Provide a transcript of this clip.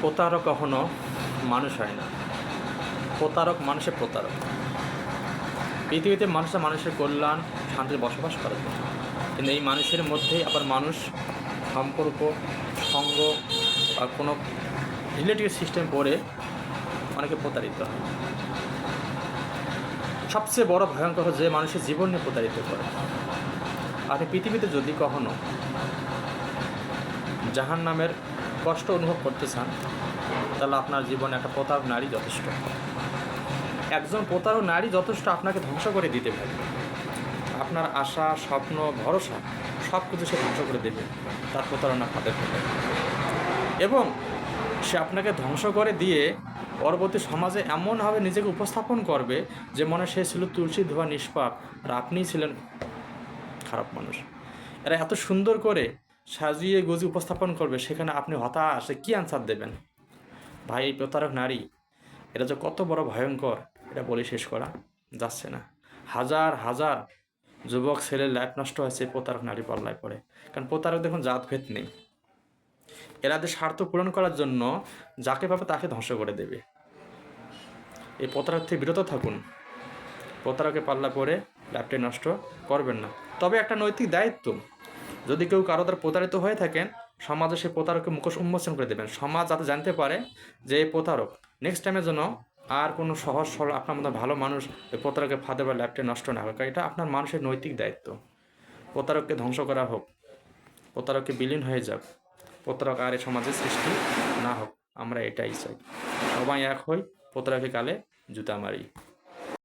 প্রতারক কখনো মানুষ হয় না, প্রতারক মানুষের প্রতারক। পৃথিবীতে মানুষরা মানুষের কল্যাণ শান্তিতে বসবাস করে, কিন্তু এই মানুষের মধ্যেই আবার মানুষ সম্পর্ক, সঙ্গ বা কোনো রিলেটিভ সিস্টেম পড়ে অনেকে প্রতারিত হয়। সবচেয়ে বড় ভয়ঙ্কর যে মানুষের জীবন নিয়ে প্রতারিত করে। আপনি পৃথিবীতে যদি কখনো জাহান্নামের কষ্ট অনুভব করতে চান, তাহলে আপনার জীবনে একটা প্রতারক নারী যথেষ্ট। একজন প্রতারক নারী যথেষ্ট আপনাকে ধ্বংস করে দিতে পারে। আপনার আশা, স্বপ্ন, ভরসা সব কিছু সে ধ্বংস করে দেবে তার প্রতারণা ফাঁদে ফেলে। এবং সে আপনাকে ধ্বংস করে দিয়ে পরবর্তী সমাজে এমনভাবে নিজেকে উপস্থাপন করবে যে মনে সে ছিল তুলসী ধোয়া নিষ্পাপ আর আপনিই ছিলেন খারাপ মানুষ। এরা এত সুন্দর করে সাজিয়ে গুজিয়ে উপস্থাপন করবে, সেখানে আপনি হতাশ, কী আনসার দেবেন? ভাই, এই প্রতারক নারী এটা যে কত বড় ভয়ঙ্কর এটা বলে শেষ করা যাচ্ছে না। হাজার হাজার যুবক ছেলের লাইফ নষ্ট হয়েছে প্রতারক নারী পাল্লায় পড়ে। কারণ প্রতারক দেখুন জাতভেদ নেই, এরাদের স্বার্থ পূরণ করার জন্য যাকে পাবে তাকে ধ্বংস করে দেবে। এই প্রতারক থেকে বিরত থাকুন, প্রতারকের পাল্লা পড়ে লাইফটাই নষ্ট করবেন না। তবে একটা নৈতিক দায়িত্ব, যদি কেউ কারো দ্বারা প্রতারিত হয়ে থাকেন, সমাজে সে প্রতারককে মুখোশ উন্মোচন করে দেবেন। সমাজ যাতে জানতে পারে যে এই প্রতারক, নেক্সট টাইমের জন্য আর কোনো সহজ সরল আপনার মতো ভালো মানুষ এই প্রতারকের ফাঁদে বা ল্যাপটে নষ্ট না হোক। এটা আপনার মানুষের নৈতিক দায়িত্ব। প্রতারককে ধ্বংস করা হোক, প্রতারককে বিলীন হয়ে যাক, প্রতারক আর এই সমাজে সৃষ্টি না হোক, আমরা এটাই চাই। সবাই এক হই, প্রতারকের গালে জুতা মারি।